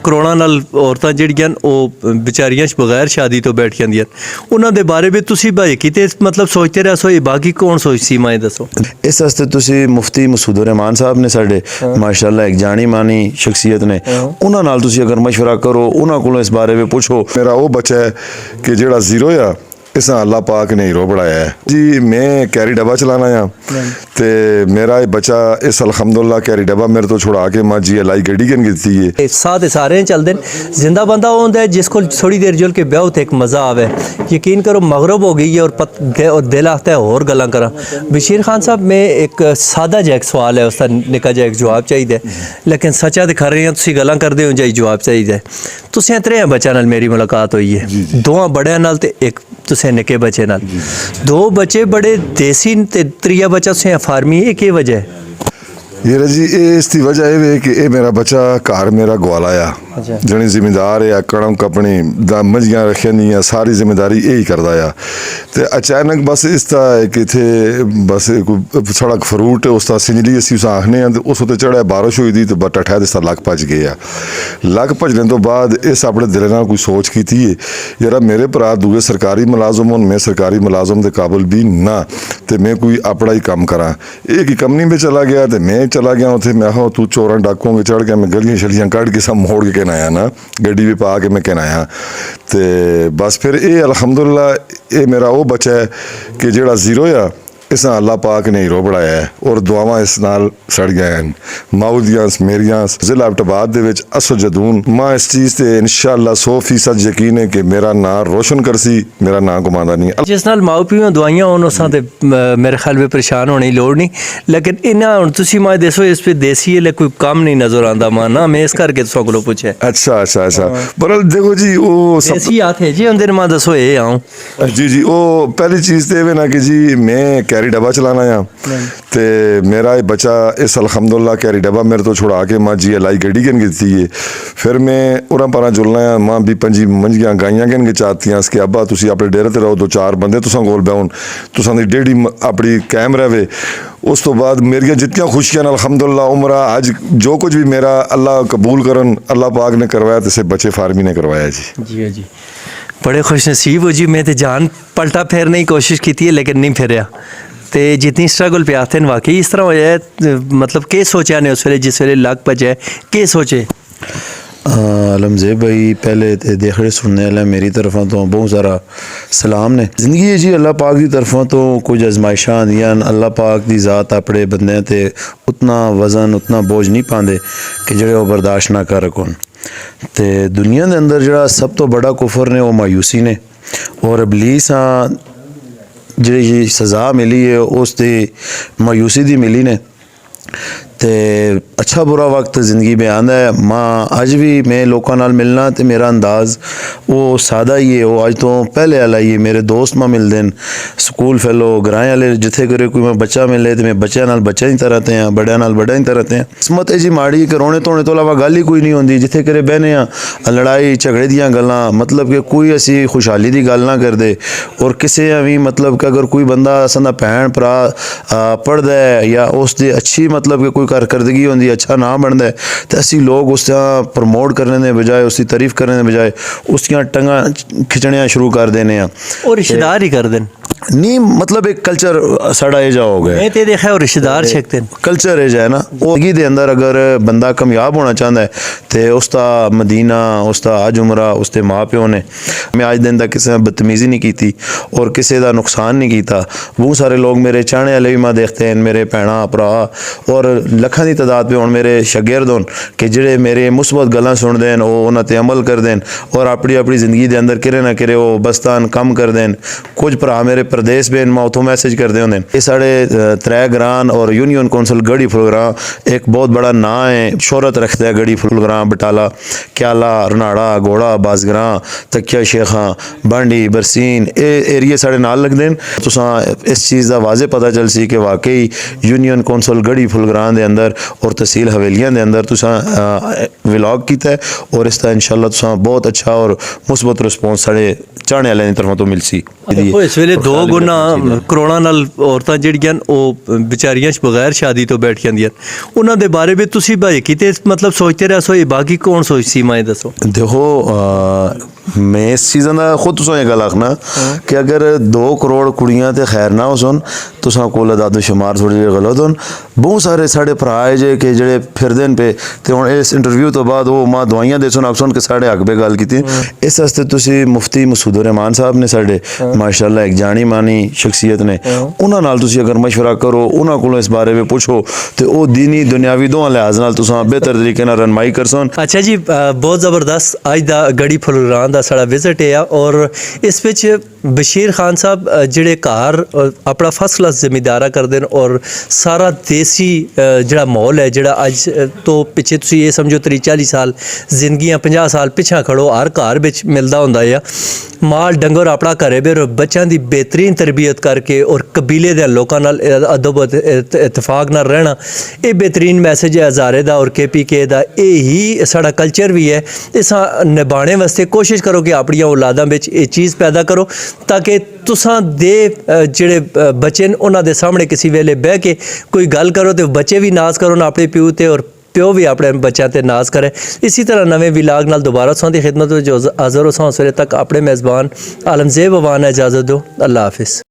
Corona ਨਾਲ ਔਰਤਾਂ ਜਿਹੜੀਆਂ ਉਹ ਵਿਚਾਰੀਆਂ ਬਗੈਰ ਸ਼ਾਦੀ ਤੋਂ ਬੈਠ ਜਾਂਦੀਆਂ ਉਹਨਾਂ ਦੇ ਬਾਰੇ ਵੀ ਤੁਸੀਂ ਭਾਈ ਕਿਤੇ ਮਤਲਬ ਸੋਚਦੇ ਰਹੇ ਸੋ ਬਾਕੀ ਕੌਣ ਸੋਚ ਸੀ ਮੈਂ ਦੱਸੋ ਇਸ ਵਾਸਤੇ ਤੁਸੀਂ ਮੁਫਤੀ ਮਸੂਦ ਰਹਿਮਾਨ ਸਾਹਿਬ ਨੇ ਸਾਡੇ ਮਾਸ਼ਾਅੱਲਾ ਇੱਕ ਜਾਣੀ ਮਾਨੀ ਸ਼ਖਸੀਅਤ ਨੇ ਉਹਨਾਂ ਨਾਲ ਤੁਸੀਂ ਅਗਰ ਮਸ਼ਵਰਾ ਕਰੋ ਉਹਨਾਂ ਕੋਲੋਂ ਇਸ ਬਾਰੇ ਵਿੱਚ ਪੁੱਛੋ। मेरा वो बच्चा है कि जेड़ा जीरो आ इस अल्लाह पाक ने हीरो बनाया है जी। मैं कैरी डब्बा चलाना आ ते मेरा ये बच्चा इस अल्हम्दुलिल्लाह कैरी डब्बा मेरे तो छुड़ा के मां जी लाई गड्डी गन कीती है साथ सारे चलते जिंदा बंदा होंदा है जिस को थोड़ी देर जुल के ब्याह ते एक मज़ा आवे। यकीन करो मगरब हो गई है और दिल आता है और गल्लां करा। बशीर खान साहब मैं एक सादा जिहा एक सवाल है उसका निक्का जिहा एक जवाब चाहिए लेकिन सच्चा दिखा रहे हैं तुसीं गल्लां करदे हो जाई जवाब चाहिए। तुसीं त्रै बच्चों नाल मेरी मुलाकात हुई है दोवां बड़ियां नाल ते एक तुसीं निक्के बच्चे नाल दो बच्चे बड़े देसी ते त्रीया बच्चा तुसीं फार्मी है की वजह है? ये जी इसकी वजह यह है कि ये मेरा बच्चा घर मेरा ग्वाला आ जनी जिम्मेदार है कणक अपनी मंझियां रखियां नहीं सारी जिम्मेदारी यही करता आ ते अचानक बस इसका कि इत्थे बस सड़क फरूट उसका सिंजली असी उस आखने उस उत्ते चढ़िया बारिश हुई थी तो टट्ठा इसका लक भज गया। लक भजने तो बाद इस अपने दिल नाल कोई सोच की है यार मेरे भरा दूए सरकारी मुलाजम होन मैं सरकारी मुलाजम के काबिल भी ना तो मैं कोई अपना ही काम करा। एक ही कंपनी में चला गया तो मैं चला गया उत्थे मैं हो तू चोरां डाकुओं के चढ़ गया मैं गलियां शलियां कढ़ के सब मोड़ के कहना आया ना गड्डी भी पा के मैं कहना आया तो बस फिर ये अल्हम्दुलिल्लाह ये मेरा वो बच्चा है कि जेड़ा जीरो आ इस अल्लाह पाक ने हीरो बनाया है और दुआवां इस नाल सड़ गए हैं माउदियां मेरियां जिला अब्टाबाद दे विच असो जदून मां इस चीज़ ते इंशाअल्लाह 100% यकीन है कि मेरा नाम रोशन करसी मेरा नाम घुमांदा नहीं। जिस नाल माओ पिओ दवाइयां होन उसां ते मेरे ख्याल में परेशान होने की लोड़ नहीं लेकिन इन्ना हुण तुसीं मैं दसो इस पे देसी है कोई काम नहीं नजर आंदा मां ना मैं इस करके तुसां कोलों पुछया। अच्छा अच्छा अच्छा पर देखो जी वो देसी हाथ है जी हुंदे मां दसो ए आऊं जी जी वो पहली चीज़ तो ये ना कि जी मैं कैरी डब्बा चलाना आ ते मेरा ये बच्चा इस अल्हम्दुलिल्लाह कैरी डब्बा मेरे तो छुड़ा के मां जी लाई गड्डी गन कीती है फिर मैं उरा पारा जुलना आ मां भी पंजी मंझियां गाइयां गन के चाहतियां इसके अब्बा तुसी अपने डेरे ते रहो दो चार बंदे तुसां कोल बैहन तुसां दी डेढ़ी अपनी कायम रहे। उस तो बाद मेरिया जितनियां खुशियां अल्हम्दुलिल्लाह उम्र आज जो कुछ भी मेरा अल्लाह कबूल करन अल्लाह पाक ने करवाया तो से बच्चे फार्मी ने करवाया जी। जी जी बड़े खुश नसीब हो जी मैं तो जान पलटा फेरने की कोशिश की है लेकिन नहीं फेरिया तो जितनी स्ट्रगल पे आते हैं वाकई इस तरह हो जाए मतलब के सोचा ने उस वे जिस वे लग बजाए के सोचे। अलमज़ेब भाई पहले तो देखड़े सुनने वाले मेरी तरफों तो बहुत सारा सलाम ने जिंदगी है जी अल्लाह पाक की तरफों तो कुछ आजमाइशां आंदियां अल्लाह पाक की ज़ात अपने बंदे ते उतना वजन उतना बोझ नहीं पाते कि जेड़े वो बर्दाश्त ना कर सकन। तो दुनिया के अंदर जड़ा सब तो बड़ा कुफर ने वो मायूसी ने और इबलीस जी सज़ा मिली है उसकी मायूसी दी मिली ने ते अच्छा बुरा वक्त ज़िंदगी में आंदा है। मां अज भी मैं लोगों नाल मिलना तो मेरा अंदाज़ वो सादा ही है वो अज तो पहले वाला ही है। मेरे दोस्त मां मिलते हैं स्कूल फैलो ग्राएं वाले जिथे करे कोई मैं बच्चा मिले तो मैं बच्चों नाल बच्चा ही तरह हैं बड़िया नाल बड़ा ही तरह हैं। किस्मत है जी माड़ी कि रोने धोने तो इलावा गल ही कोई नहीं होंदी जिथे करे बहने लड़ाई झगड़े दियां गल्लां मतलब कि कोई असी खुशहाली की गल ना करते और किसी भी मतलब कि अगर कोई बंदा असां दा भैन भरा पढ़दा है या उसकी अच्छी मतलब कि कोई कारकर्दगी होंदी अच्छा ना बनता है तो असी लोग उसका प्रमोट करने के बजाय उसकी तारीफ करने के बजाय उसकी टंगा खिंचनिया शुरू कर देने और रिश्तेदार ही कर दें नहीं मतलब एक कल्चर साड़ा एजा हो गया मैं तो देखा और रिश्तेदार छकते कल्चर एजा है ना जिंदगी के अंदर अगर बंदा कामयाब होना चाहता है तो उसका मदीना उसका हज उमरा उसके माँ प्यो ने मैं अज दिन तक किसी ने बदतमीजी नहीं की और किसी का नुकसान नहीं किया। बहुत सारे लोग मेरे चाहने वाले भी मैं देखते हैं मेरे भैन भरा और लखों की तादाद पे हूँ मेरे शागिर्द होन कि जेड़े मेरे मुस्बत गल्लां सुनते हैं वो उन्हां ते अमल करते हैं और अपनी अपनी जिंदगी के अंदर किरे ना किरे वो बस्तान कम करते हैं। कुछ भरा मेरे प्रदेश बेन मैं उतों मैसेज करते होंगे ये साढ़े त्रै ग्रां और यूनियन कौंसल गढ़ी फुलग्रां एक बहुत बड़ा नाँ है शोहरत रखता है गढ़ी फुलग्रां बटाला क्याला रनाड़ा घोड़ा बाजग्रां तकिया शेखां बांडी बरसीन ये एरिए साढ़े नाल लगते हैं। तुसां इस चीज़ का वाजे पता चल सी कि वाकई यूनियन कौंसल गढ़ी फुलग्रां के अंदर और तहसील हवेलियां के अंदर तुसां व्लॉग किया है और इसका इंशाअल्लाह तुसां बहुत अच्छा और मुस्बत रिस्पॉन्स साढ़े चाहने वाले की तरफों तो मिल सी। इस वेले दो ਦੋ ਗੁਣਾ ਕਰੋੜਾਂ ਨਾਲ ਔਰਤਾਂ ਜਿਹੜੀਆਂ ਉਹ ਵਿਚਾਰੀਆਂ ਬਗੈਰ ਸ਼ਾਦੀ ਤੋਂ ਬੈਠ ਜਾਂਦੀਆਂ ਉਹਨਾਂ ਦੇ ਬਾਰੇ ਵੀ ਤੁਸੀਂ ਭਾਈ ਕਿਤੇ मतलब सोचते रहो ये बाकी कौन सोच सीमाएं दसो देखो मैं इस चीज़ का खुद तुसें ये गल आखना कि अगर 2 करोड़ कुड़ियां ते खैर ना हो सन तुसां कोल दादो शुमार थोड़ी जेही गलत होन बहुत सारे साढ़े भरा है जे कि जेह्ड़े फिरदे न पे ते हुण इस इंटरव्यू तो बाद वो मां दवाइयां दे सन आखसन कि साढ़े हक बे गल कीती इस वास्ते तुसी मुफ्ती मसूद रहमान साहब ने साढ़े माशाअल्लाह एक जानी मानी शख्सियत ने उन्हां नाल तुसी अगर मशवरा करो उन्हां कोलों इस बारे में पुछो ते ओ दीनी दुनियावी दोवां लिहाज नाल तुसां बेहतर तरीके नाल रहनुमाई करसन। अच्छा जी बहुत ज़बरदस्त अज दा गड़ी फुलरान दा साड़ा विजिट है और इस विच बशीर खान साहब जिहड़े घर अपना फर्स्ट क्लास जिमीदारा करते हैं और सारा देसी जिहड़ा माहौल है जिहड़ा अज तो पिछे तुसीं ये समझो 30-40 साल जिंदगियां 50 साल पिछा खड़ो हर घर विच मिलदा हुंदा है माल डंगर अपना घरे बेर बच्चों की बेहतरीन तरबियत करके और कबीले दे लोकां नाल अदब इतफाक नाल रहना ये बेहतरीन मैसेज है हज़ारे दा और KPK दा यही साड़ा कल्चर भी है इस निभाने वास्ते कोशिश करो कि अपनी औलादां विच ये चीज़ पैदा करो ताकि तुसां दे जिहड़े बच्चे न उन्हां दे सामने किसी वेले बह के कोई गल करो तो बच्चे भी नाज करो ना अपने प्यो ते और प्यो भी अपने बच्चों ते नाज करे। इसी तरह नवे विलाग नाल दोबारा तुहां दी खिदमत विच हाज़र हो सवेरे तक अपने मेज़बान आलमज़ेब अवान इजाज़त दो अल्लाह हाफिज़।